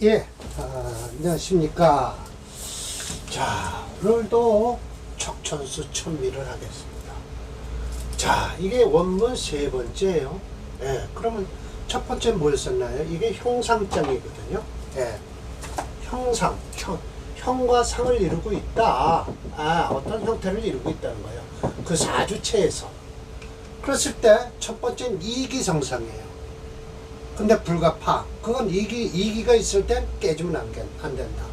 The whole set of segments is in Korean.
예. 안녕하십니까. 자, 오늘도 척천수 천미를 하겠습니다. 자, 이게 원문 세 번째예요. 예. 그러면 첫 번째 뭐였었나요? 이게 형상장이거든요. 예. 형과 상을 이루고 있다. 어떤 형태를 이루고 있다는 거예요. 그 사주체에서. 그랬을 때 첫 번째는 이기성상이에요. 근데 불가파. 그건 이기가 있을 땐 깨지면 안 된다.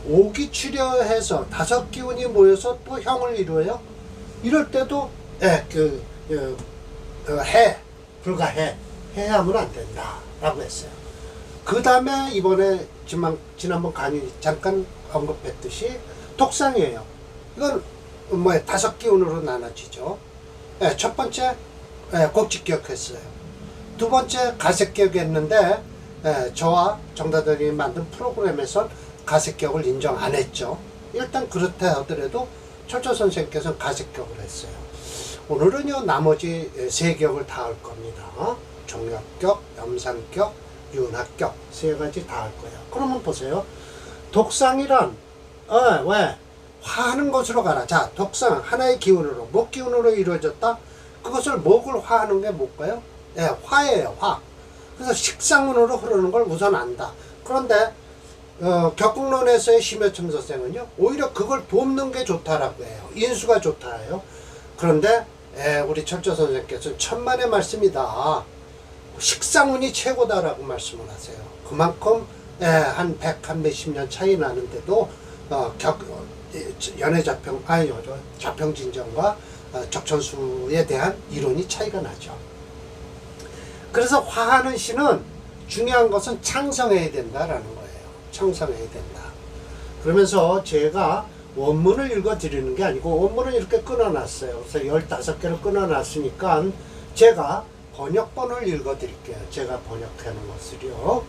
오기 출여해서 다섯 기운이 모여서 또 형을 이루어요. 이럴 때도 불가해. 해하면 안 된다. 라고 했어요. 그 다음에 이번에 지난번 강의 잠깐 언급했듯이 독상이에요. 이건 다섯 기운으로 나눠지죠. 첫 번째 곡지 기억했어요. 두 번째 가색기억이 했는데 저와 정다들이 만든 프로그램에선 가색기억을 인정 안 했죠. 일단 그렇다 하더라도 철저 선생님께서는 가색기억을 했어요. 오늘은요 나머지 세 격을 다 할 겁니다. 종합격, 염상격, 윤합격 세 가지 다 할 거예요. 그러면 보세요. 독상이란 왜? 화하는 것으로 가라. 자, 독상 하나의 기운으로 목 기운으로 이루어졌다. 그것을 목을 화하는 게 뭘까요? 화예요, 화. 그래서 식상운으로 흐르는 걸 우선 안다. 그런데 격국론에서의 심여첨 선생은요 오히려 그걸 돕는 게 좋다라고 해요. 인수가 좋다예요. 그런데 우리 철저 선생님께서는 천만의 말씀이다. 식상운이 최고다라고 말씀을 하세요. 그만큼 한 100몇십 년 차이 나는데도 자평진전과 적천수에 대한 이론이 차이가 나죠. 그래서 화하는 시는 중요한 것은 창성해야 된다라는 거예요. 창성해야 된다. 그러면서 제가 원문을 읽어 드리는 게 아니고 원문을 이렇게 끊어놨어요. 그래서 15개를 끊어놨으니까 제가 번역본을 읽어 드릴게요. 제가 번역하는 것을요.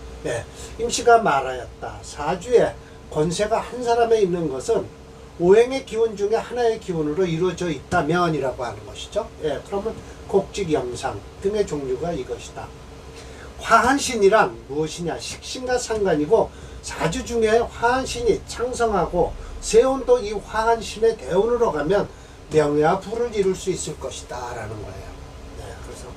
임시가 말하였다. 사주에 권세가 한 사람에 있는 것은 오행의 기운 중에 하나의 기운으로 이루어져 있다면이라고 하는 것이죠. 그러면 곡직, 염상 등의 종류가 이것이다. 화한신이란 무엇이냐? 식신과 상관이고 사주 중에 화한신이 창성하고 세운도 이 화한신의 대운으로 가면 명예와 부를 이룰 수 있을 것이다 라는 거예요. 그래서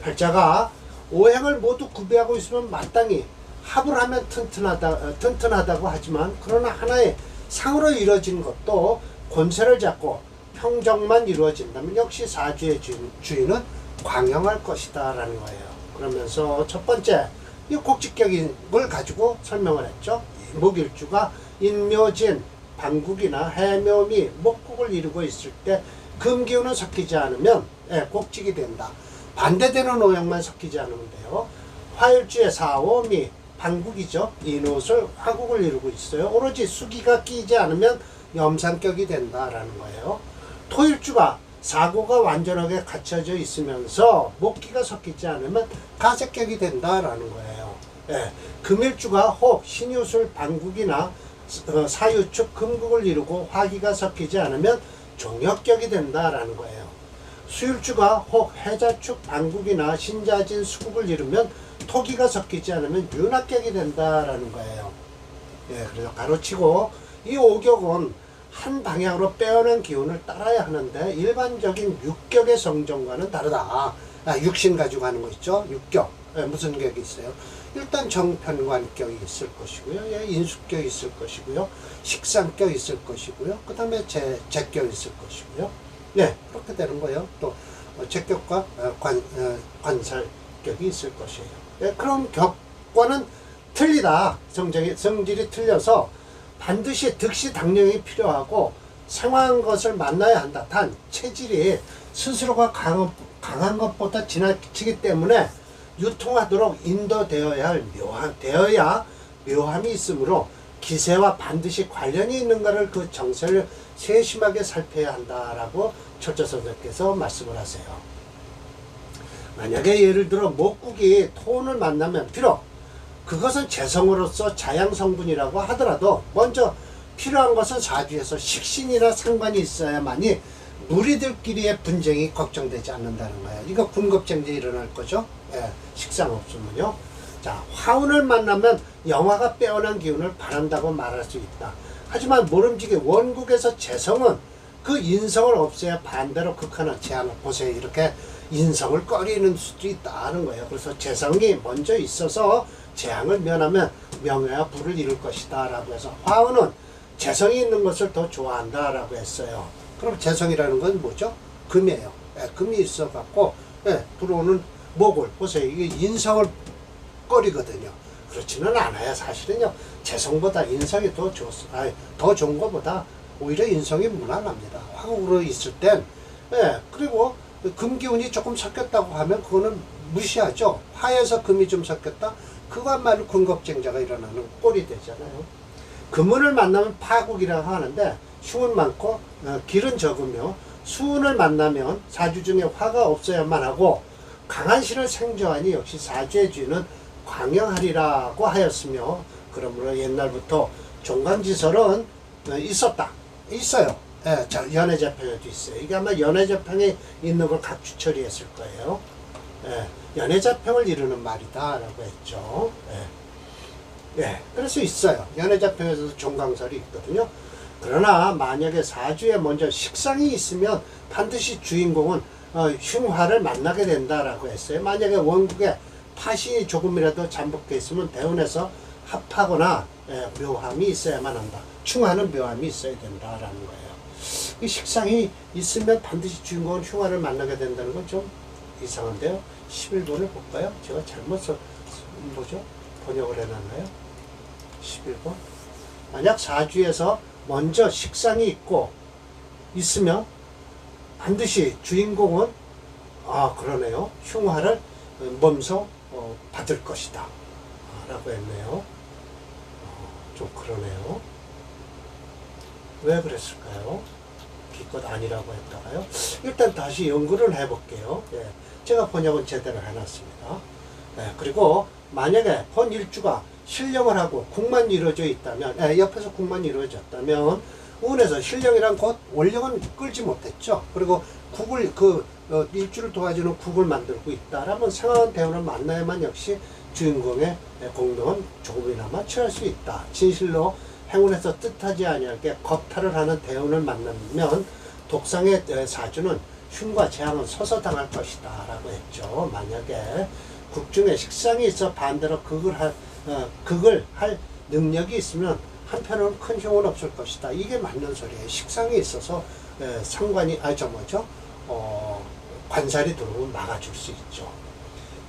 팔자가 오행을 모두 구비하고 있으면 마땅히 합을 하면 튼튼하다고 하지만 그러나 하나의 상으로 이루어진 것도 권세를 잡고 평정만 이루어진다면 역시 사주의 주인은 광영할 것이다 라는 거예요. 그러면서 첫 번째 이 곡직격을 가지고 설명을 했죠. 목일주가 인묘진, 방국이나 해묘미, 목국을 이루고 있을 때 금기운은 섞이지 않으면 곡직이 된다. 반대되는 오행만 섞이지 않으면 돼요. 화일주의 사오미, 방국이죠. 인옷을 화국을 이루고 있어요. 오로지 수기가 끼지 않으면 염상격이 된다라는 거예요. 토일주가 사고가 완전하게 갖춰져 있으면서 목기가 섞이지 않으면 가색격이 된다라는 거예요. 금일주가 혹 신유술 방국이나 사유축 금국을 이루고 화기가 섞이지 않으면 종역격이 된다라는 거예요. 수일주가 혹 해자축 방국이나 신자진 수국을 이루면 토기가 섞이지 않으면 윤합격이 된다라는 거예요. 그래서 가로치고 이 오격은 한 방향으로 빼어난 기운을 따라야 하는데 일반적인 육격의 성정과는 다르다. 육신 가지고 하는 거 있죠. 육격. 무슨 격이 있어요? 일단 정편관격이 있을 것이고요. 인수격이 있을 것이고요. 식상격이 있을 것이고요. 그 다음에 제격이 있을 것이고요. 그렇게 되는 거예요. 또 제격과 관살격이 있을 것이에요. 그럼 격과는 틀리다. 성질이 틀려서 반드시 득시 당령이 필요하고 상황한 것을 만나야 한다. 단 체질이 스스로가 강한 것보다 지나치기 때문에 유통하도록 인도되어야 되어야 묘함이 있으므로 기세와 반드시 관련이 있는가를 그 정세를 세심하게 살펴야 한다라고 철저 선생께서 말씀을 하세요. 만약에 예를 들어 목국이 토운을 만나면 비록 그것은 재성으로서 자양성분이라고 하더라도 먼저 필요한 것은 사주에서 식신이나 상관이 있어야만이 무리들끼리의 분쟁이 걱정되지 않는다는 거예요. 이거 군급쟁제 일어날 거죠. 식상 없으면요. 자, 화운을 만나면 영화가 빼어난 기운을 바란다고 말할 수 있다. 하지만 모름지기 원국에서 재성은 그 인성을 없애야 반대로 극하는 재앙을 보세요. 이렇게 인성을 꺼리는 수도 있다는 거예요. 그래서 재성이 먼저 있어서 재앙을 면하면 명예와 부를 이룰 것이다 라고 해서 화운은 재성이 있는 것을 더 좋아한다 라고 했어요. 그럼 재성이라는 건 뭐죠? 금이에요. 예, 금이 있어 갖고 들어오는 목을 보세요. 이게 인성을 꺼리거든요. 그렇지는 않아요. 사실은요. 재성보다 인성이 더 좋은 것보다 오히려 인성이 무난합니다. 화국으로 있을 땐 그리고 금기운이 조금 섞였다고 하면 그거는 무시하죠. 화에서 금이 좀 섞였다? 그것만으로 군겁쟁자가 일어나는 꼴이 되잖아요. 금운을 만나면 파국이라고 하는데 흉은 많고 길은 적으며 수운을 만나면 사주 중에 화가 없어야만 하고 강한 신을 생조하니 역시 사주의 주인은 광영하리라고 하였으며 그러므로 옛날부터 종간지설은 있어요. 예, 연애자평에도 있어요. 이게 아마 연애자평에 있는 걸 각주처리 했을 거예요. 예, 연애자평을 이루는 말이다 라고 했죠. 그래서 있어요. 연애자평에서도 종강설이 있거든요. 그러나 만약에 사주에 먼저 식상이 있으면 반드시 주인공은 흉화를 만나게 된다라고 했어요. 만약에 원국에 파신이 조금이라도 잠복해 있으면 대운에서 합하거나 묘함이 있어야만 한다. 충하는 묘함이 있어야 된다라는 거예요. 이 식상이 있으면 반드시 주인공은 흉화를 만나게 된다는 건 좀 이상한데요. 11번을 볼까요? 제가 잘못 번역을 해놨나요? 11번. 만약 사주에서 먼저 식상이 있으면 반드시 주인공은 그러네요. 흉화를 몸소 받을 것이다 라고 했네요. 좀 그러네요. 왜 그랬을까요? 기껏 아니라고 했다가요. 일단 다시 연구를 해볼게요. 제가 번역은 제대로 해놨습니다. 그리고 만약에 본 일주가 신령을 하고 국만 이루어져 있다면, 옆에서 국만 이루어졌다면 운에서 신령이란 곧 원령은 끌지 못했죠. 그리고 국을 일주를 도와주는 국을 만들고 있다라면 상황은 대운을 만나야만 역시 주인공의 공동은 조금이나마 취할 수 있다. 진실로 행운에서 뜻하지 아니하게 겁탈을 하는 대운을 만나면 독상의 사주는 흉과 재앙은 서서 당할 것이다 라고 했죠. 만약에 국중에 식상이 있어 반대로 극을 할 능력이 있으면 한편으로는 큰 흉은 없을 것이다. 이게 맞는 소리예요. 식상이 있어서 상관이 관살이 들어오면 막아줄 수 있죠.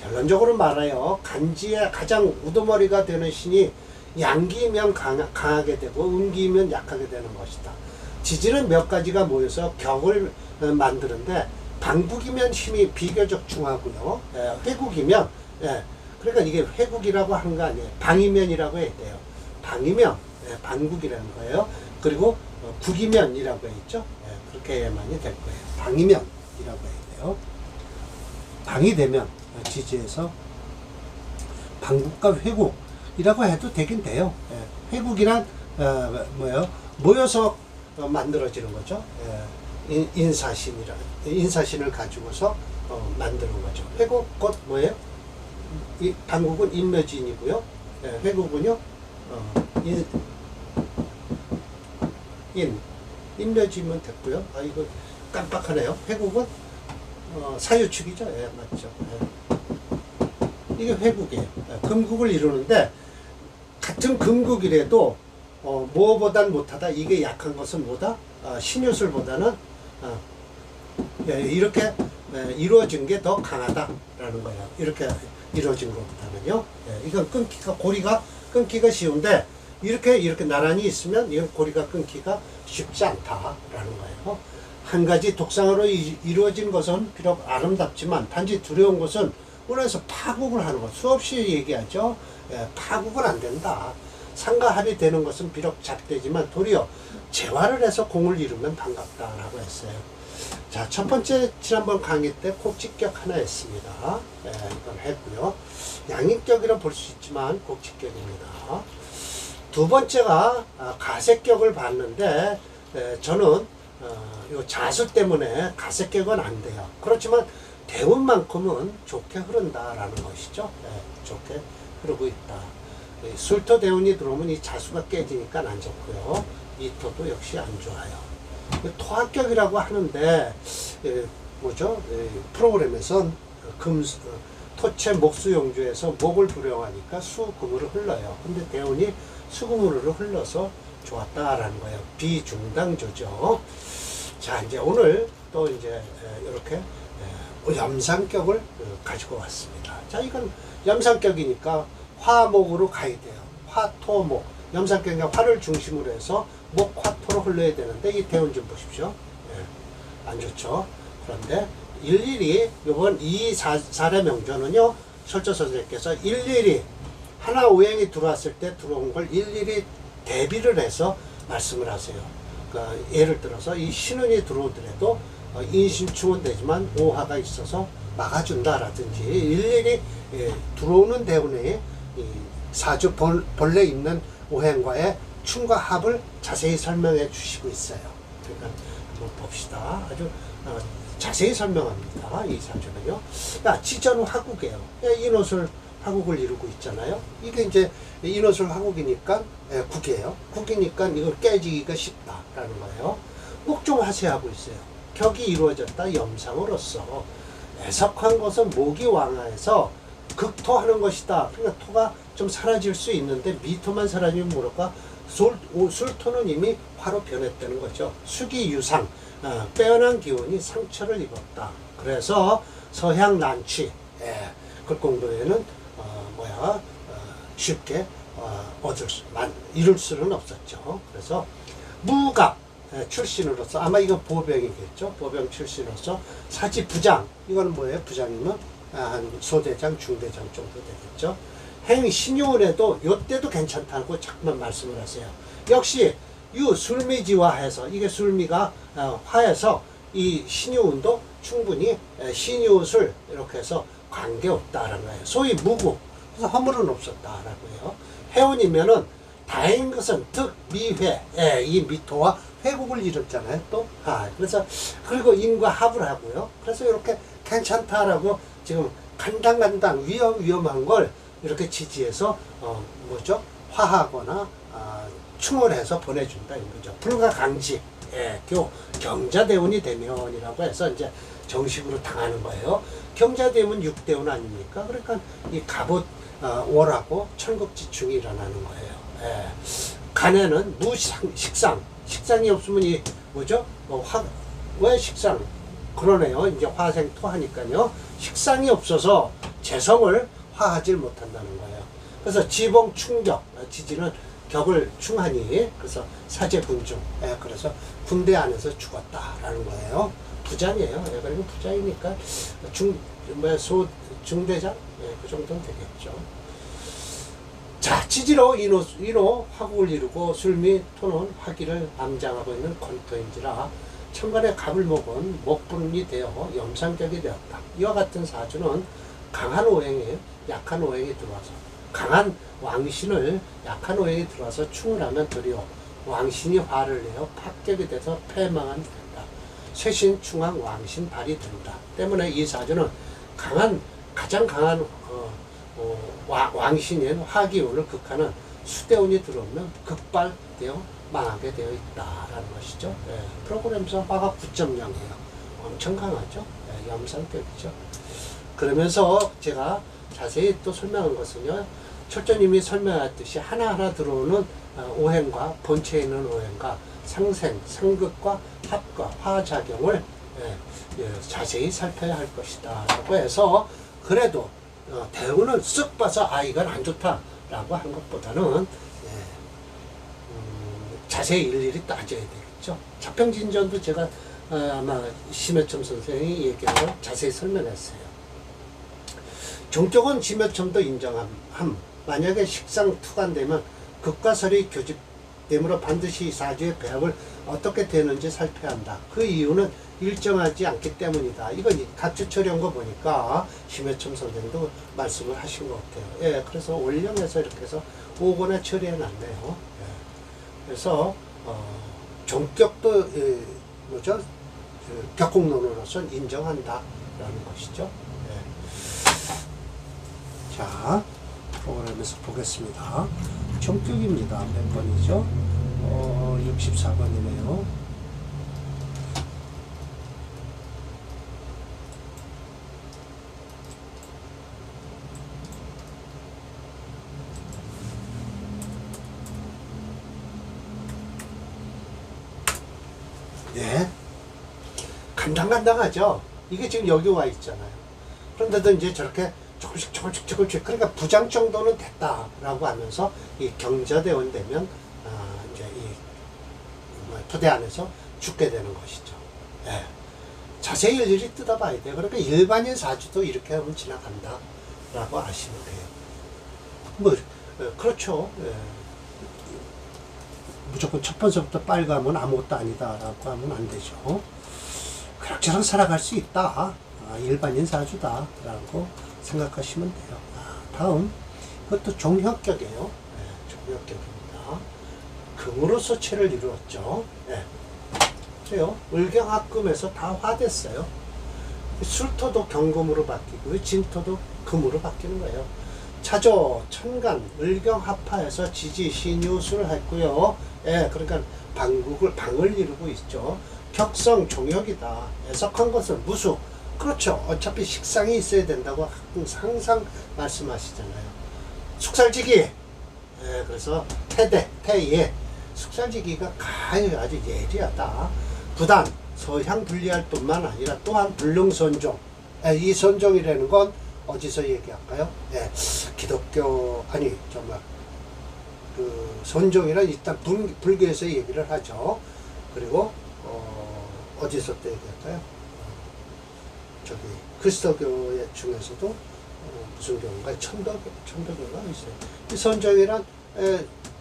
결론적으로 말해요. 간지의 가장 우두머리가 되는 신이 양기면 강하게 되고 음기면 약하게 되는 것이다. 지지는 몇 가지가 모여서 격을 만드는데 방국이면 힘이 비교적 중하고요. 회국이면 그러니까 이게 회국이라고 하는 거 아니에요. 방이면이라고 해야 돼요. 방이면 방국이라는 거예요. 그리고 국이면이라고 했죠. 그렇게 해야만이 될 거예요. 방이면이라고 해야 돼요. 방이 되면 지지에서 방국과 회국이라고 해도 되긴 돼요. 회국이란 모여서 만들어지는 거죠. 인사신을 가지고서 만드는 거죠. 회국 곧 뭐예요? 방국은 인묘지인이고요. 회국은요 인묘지면 됐고요. 이거 깜빡하네요. 회국은 사유축이죠. 맞죠. 이게 회국이에요. 금국을 이루는데 같은 금국이라도 무엇보단 못하다. 이게 약한 것은 뭐다? 신유술보다는 이렇게 이루어진 게 더 강하다라는 거예요. 이렇게 이루어진 것보다는요. 이건 고리가 끊기가 쉬운데 이렇게 나란히 있으면 이건 고리가 끊기가 쉽지 않다라는 거예요. 한 가지 독상으로 이루어진 것은 비록 아름답지만 단지 두려운 것은 운에서 파국을 하는 것. 수없이 얘기하죠. 파국은 안 된다. 상과 합이 되는 것은 비록 작대지만 도리어 재화를 해서 공을 이루면 반갑다라고 했어요. 자, 첫 번째 지난번 강의 때 곡직격 하나 했습니다. 이건 했고요. 양인격이라 볼 수 있지만 곡직격입니다. 두 번째가 가색격을 봤는데 저는 요 자수 때문에 가색격은 안 돼요. 그렇지만 대운만큼은 좋게 흐른다라는 것이죠. 좋게 흐르고 있다. 술토 대운이 들어오면 이 자수가 깨지니까 안 좋고요. 이토도 역시 안 좋아요. 토합격이라고 하는데 뭐죠? 프로그램에선 토체 목수용주에서 목을 불용하니까 수금으로 흘러요. 근데 대운이 수금으로 흘러서 좋았다라는 거예요. 비중당조죠. 자, 이제 오늘 또 이제 이렇게 염상격을 가지고 왔습니다. 자, 이건 염상격이니까 화목으로 가야 돼요. 화토목. 염상격이니까 화를 중심으로 해서 목, 화토로 흘러야 되는데 이 대운 좀 보십시오. 안 좋죠. 그런데 일일이 이번 이 사례 명조는요, 설조 선생님께서 일일이 하나 오행이 들어왔을 때 들어온 걸 일일이 대비를 해서 말씀을 하세요. 그러니까 예를 들어서 이 신운이 들어오더라도 인신충은 되지만 오화가 있어서 막아준다라든지 일일이 들어오는 대운에 사주 본래 있는 오행과의 충과 합을 자세히 설명해 주시고 있어요. 그러니까 한번 봅시다. 아주 자세히 설명합니다. 이 사주는요. 지전 화국이에요. 인옷을 화국을 이루고 있잖아요. 이게 이제 인옷을 화국이니까 국이에요. 국이니까 이걸 깨지기가 쉽다라는 거예요. 목종화세하고 있어요. 격이 이루어졌다 염상으로서 애석한 것은 목이 왕하에서 극토하는 것이다. 그러니까 토가 좀 사라질 수 있는데 미토만 사라지면 모를까 술토는 이미 화로 변했다는 거죠. 수기 유상 빼어난 기운이 상처를 입었다. 그래서 서향 난취 극공도에는 쉽게 이룰 수는 없었죠. 그래서 무갑 출신으로서 아마 이거 보병이겠죠. 보병 출신으로서 사지 부장 이건 뭐예요? 부장이면 한 소대장, 중대장 정도 되겠죠. 행 신유운에도 요때도 괜찮다고 자꾸만 말씀을 하세요. 역시 술미지화해서 이게 술미가 화해서 이 신유운도 충분히 신유술 이렇게 해서 관계없다라는 거예요. 소위 무구 그래서 허물은 없었다라고 해요. 해운이면은 다행인 것은 득미회 이 미토와 회국을 이뤘잖아요. 또 그래서 그리고 인과 합을 하고요. 그래서 이렇게 괜찮다라고 지금 간당간당 위험한 걸 이렇게 지지해서 화하거나 충을 해서 보내준다 이거죠. 불가강지 경자대운이 되면이라고 해서 이제 정식으로 당하는 거예요. 경자대운 육대운 아닙니까? 그러니까 이 갑옷 월하고 천국지충이 일어나는 거예요. 간에는 식상이 없으면 이 왜 식상? 그러네요. 이제 화생토하니까요. 식상이 없어서 재성을 화하지 못한다는 거예요. 그래서 지봉 충격, 지지는 격을 충하니 그래서 사제군중, 그래서 군대 안에서 죽었다라는 거예요. 부장이에요. 그리고 부장이니까 중대장, 그 정도는 되겠죠. 자, 지지로 인호 화국을 이루고 술미 토는 화기를 암장하고 있는 권토인지라 천간에 갑을 먹은 목분이 되어 염상격이 되었다. 이와 같은 사주는 강한 오행에 약한 오행이 들어와서 강한 왕신을 약한 오행이 들어와서 충을 하면 도리어 왕신이 화를 내어 합격이 돼서 패망한 된다. 쇠신 충왕 왕신 발이 된다. 때문에 이 사주는 가장 강한 왕신인 화기운을 극하는 수대운이 들어오면 극발되어 망하게 되어 있다라는 것이죠. 프로그램에서 화가 9.0이에요. 엄청 강하죠. 염상격이죠. 그러면서 제가 자세히 또 설명한 것은요. 철저님이 설명했듯이 하나하나 들어오는 오행과 본체에 있는 오행과 상생, 상극과 합과 화작용을 자세히 살펴야 할 것이다 라고 해서 그래도 대운을 쓱 봐서 이건 안 좋다라고 한 것보다는 자세히 일일이 따져야 되겠죠. 자평진전도 제가 아마 심해첨 선생이 얘기한 걸 자세히 설명했어요. 종격은 심해첨도 인정함. 만약에 식상 투간되면 극과 설이 교집되므로 반드시 사주의 배합을 어떻게 되는지 살펴야 한다. 그 이유는 일정하지 않기 때문이다. 이건 갑주처리한 거 보니까 심해첨 선생도 말씀을 하신 것 같아요. 그래서 원령에서 이렇게 해서 5권에 처리해 놨네요. 그래서 종격도 격공론으로서 인정한다라는 것이죠. 자. 프로그램에서 보겠습니다. 종격입니다. 몇 번이죠? 64번이네요. 네. 간당간당하죠? 이게 지금 여기 와 있잖아요. 그런데도 이제 저렇게 조금씩 그러니까 부장 정도는 됐다라고 하면서 이 경자대원 되면 이제 이 토대 안에서 죽게 되는 것이죠. 예. 자세히 일일이 뜯어봐야 돼요. 그러니까 일반인 사주도 이렇게 하면 지나간다라고 아시면 돼요. 뭐 그렇죠. 예. 무조건 첫 번째부터 빨가면 아무것도 아니다라고 하면 안 되죠. 그럭저럭 살아갈 수 있다. 일반인 사주다라고 생각하시면 돼요. 다음 이것도 종혁격이에요. 네, 종혁격입니다. 금으로서 체를 이루었죠. 네. 그래요. 을경합금에서 다 화됐어요. 술토도 경금으로 바뀌고 진토도 금으로 바뀌는 거예요. 차조, 천간, 을경합화에서 지지, 신유수를 했고요. 예, 그러니까 방을 이루고 있죠. 격성, 종혁이다. 애석한 것은 무수. 그렇죠. 어차피 식상이 있어야 된다고 항상 말씀하시잖아요. 숙살지기. 예, 그래서 태예. 숙살지기가 아주 예리하다. 부단, 서향 분리할 뿐만 아니라 또한 불능선종. 예, 이 선종이라는 건 어디서 얘기할까요? 예, 기독교, 정말, 선종이란 일단 불교에서 얘기를 하죠. 그리고, 어디서 또 얘기할까요? 저기, 그리스도교 중에서도, 무슨 교인가? 천도교가 있어요. 이 선종이란,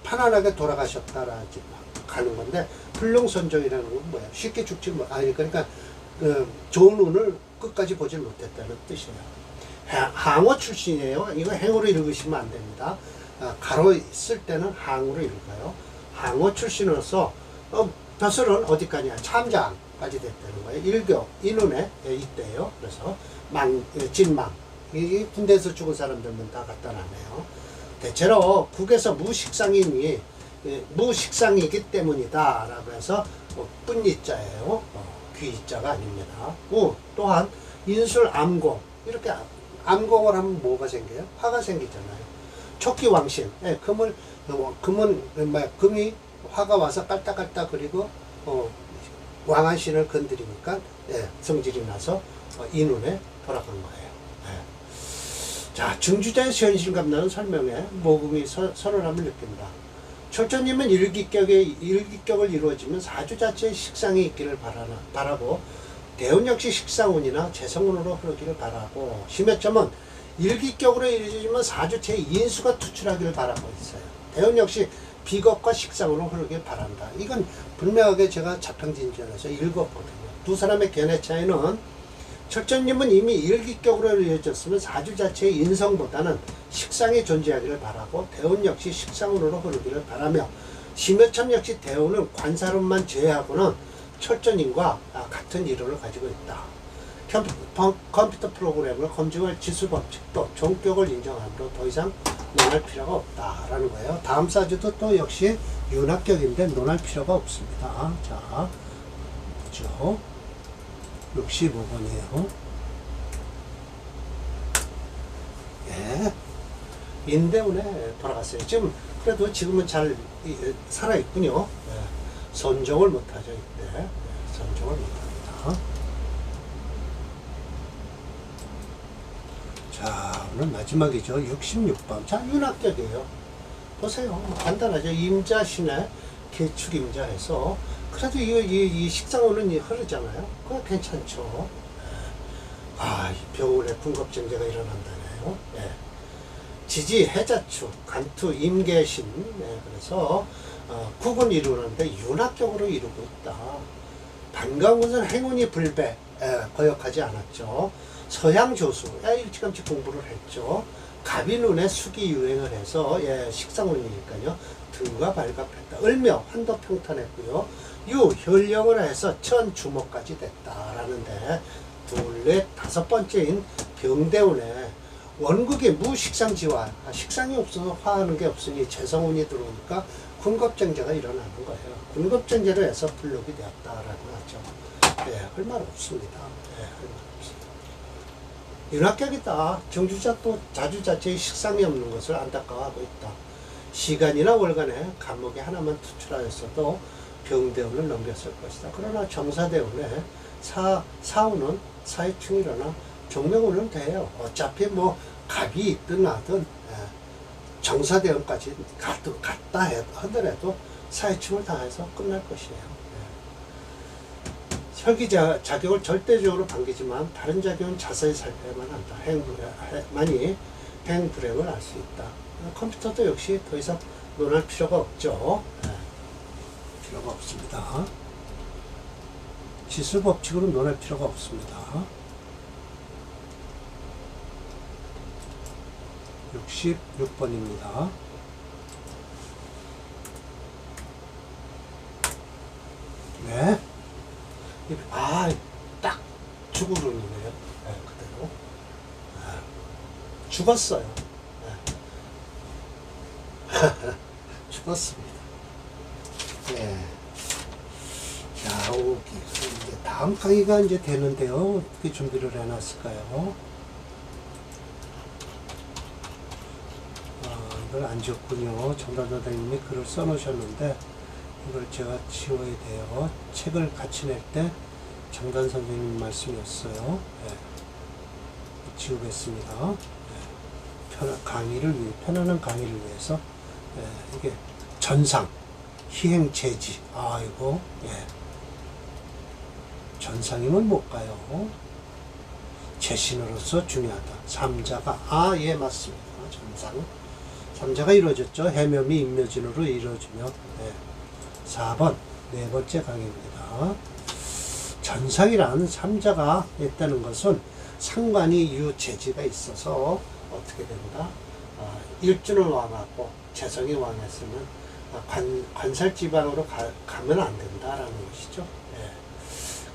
편안하게 돌아가셨다라지 가는 건데, 불능선종이라는 건 뭐야? 쉽게 죽지 뭐, 그러니까, 좋은 운을 끝까지 보질 못했다는 뜻이에요. 항어 출신이에요. 이거 행으로 읽으시면 안 됩니다. 가로 쓸 때는 항으로 읽어요. 항어 출신으로서 벼슬은 어디까지냐? 참장까지 됐다는 거예요. 일교, 인운에 있대요. 그래서 진망. 이 군대에서 죽은 사람들만 다 갖다 놨네요. 대체로 국에서 무식상이니 무식상이기 때문이다 라고 해서 뿐이자예요. 귀자가 아닙니다. 또한 인술 암공 이렇게 암공을 하면 뭐가 생겨요? 화가 생기잖아요. 촉기왕신. 예, 금이 화가 와서 깔딱깔딱 그리고 왕한신을 건드리니까 성질이 나서 인운에 돌아간 거예요. 예. 자, 중주자의 현실감나는 설명에 모금이 선언함을 느낀다. 철조님은 일기격을 이루어지면 사주 자체의 식상이 있기를 바라고 대운 역시 식상운이나 재성운으로 흐르기를 바라고 심해점은 일기격으로 이루어지면 사주체의 인수가 투출하기를 바라고 있어요. 대운 역시 비겁과 식상으로 흐르길 바란다. 이건 분명하게 제가 자평진전에서 읽었거든요. 두 사람의 견해 차이는 철저님은 이미 일기격으로 이루어졌으면 사주 자체의 인성보다는 식상이 존재하기를 바라고 대운 역시 식상운으로 흐르기를 바라며 심해점 역시 대운은 관사론만 제외하고는 철저님과 같은 이론을 가지고 있다. 컴퓨터 프로그램을 검증할 지수법칙도 종격을 인정하므로 더 이상 논할 필요가 없다라는 거예요. 다음 사주도 또 역시 윤합격인데 논할 필요가 없습니다. 자, 보죠. 65번이에요. 예. 인대운에 돌아갔어요. 그래도 지금은 잘 살아있군요. 예. 선종을 못하죠, 이때. 예. 선종을 못합니다. 자, 오늘 마지막이죠. 66번. 자, 윤합격이에요. 보세요. 간단하죠. 임자신의 개축임자에서 그래도 이 식상운은 흐르잖아요. 그거 괜찮죠. 이 병원에 군겁증제가 일어난다네요. 예. 지지, 해자축, 간투, 임계신. 예. 그래서 국은 이루는데 윤합격으로 이루고 있다. 반가운 것은 행운이 불배, 거역하지 않았죠. 서양조수, 일찌감치 공부를 했죠. 갑인운에 수기 유행을 해서 식상운이니까요. 등과 발갑했다. 을묘, 한도 평탄했고요. 유, 혈령을 해서 천주목까지 됐다라는데 둘, 넷, 다섯 번째인 병대운에 원극의 무식상지화, 식상이 없어서 화하는 게 없으니 재성운이 들어오니까 군겁정제가 일어나는 거예요. 군겁정제로 해서 불록이 되었다라고 하죠. 예, 할 말 없습니다. 예, 할 말 없습니다. 윤학격이다. 정주자 또 자주자체의 식상이 없는 것을 안타까워하고 있다. 시간이나 월간에 간목이 하나만 투출하였어도 병대운을 넘겼을 것이다. 그러나 정사대운에 사운은 사회충이라나 종명운은 돼요. 어차피 뭐 갑이 있든 나든 정사대운까지 갔다 하더라도 사회충을 당해서 끝날 것이에요. 혈기작용을 절대적으로 반기지만 다른 작용은 자세히 살펴야만 한다. 행불에 행불행을 알 수 있다. 컴퓨터도 역시 더 이상 논할 필요가 없죠. 필요가 없습니다. 지수법칙으로 논할 필요가 없습니다. 66번입니다. 네. 딱 죽으름이네요. 네, 그대로. 죽었어요. 네. 죽었습니다. 네. 자, 이제 다음 강의가 이제 되는데요. 어떻게 준비를 해놨을까요? 이걸 안 지웠군요. 정단 선생님이 글을 써놓으셨는데, 이걸 제가 지워야 돼요. 책을 같이 낼 때 정단 선생님 말씀이었어요. 네. 지우겠습니다. 네. 편안한 강의를 위해서. 네. 이게 전상, 희행체지. 이거, 예. 전상이면 못 가요. 재신으로서 중요하다. 삼자가, 예, 맞습니다. 전상. 삼자가 이루어졌죠. 해묘미 임묘진으로 이루어지며. 네. 4번, 네 번째 강의입니다. 전상이란 삼자가 있다는 것은 상관이 유재지가 있어서 어떻게 된다? 일주는 왕하고 재성이 왕했으면 관살지방으로 가면 안 된다라는 것이죠. 예.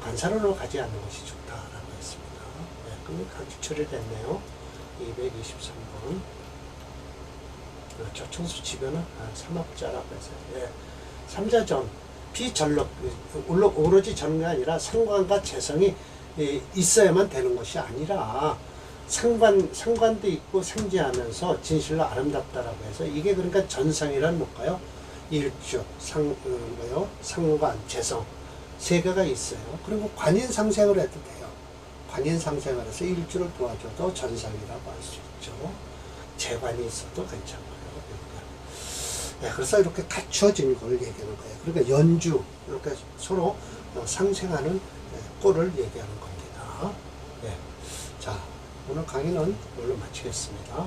관살으로 가지 않는 것이 좋다라고 했습니다. 예. 그럼 강추출이 됐네요. 223번. 저충수 지변은 삼합자라고 해서. 예. 삼자전, 비전력, 오로지 전이 아니라 상관과 재성이 있어야만 되는 것이 아니라 상관도 있고 생지하면서 진실로 아름답다라고 해서 이게 그러니까 전상이란 뭘까요? 일주, 상관, 재성 세 개가 있어요. 그리고 관인상생을 해도 돼요. 관인상생을 해서 일주를 도와줘도 전상이라고 할 수 있죠. 재관이 있어도 괜찮고요. 네, 그래서 이렇게 갖추어진 걸 얘기하는 거예요. 그러니까 연주, 이렇게 서로 상생하는 꼴을 얘기하는 겁니다. 네. 자, 오늘 강의는 이걸로 마치겠습니다.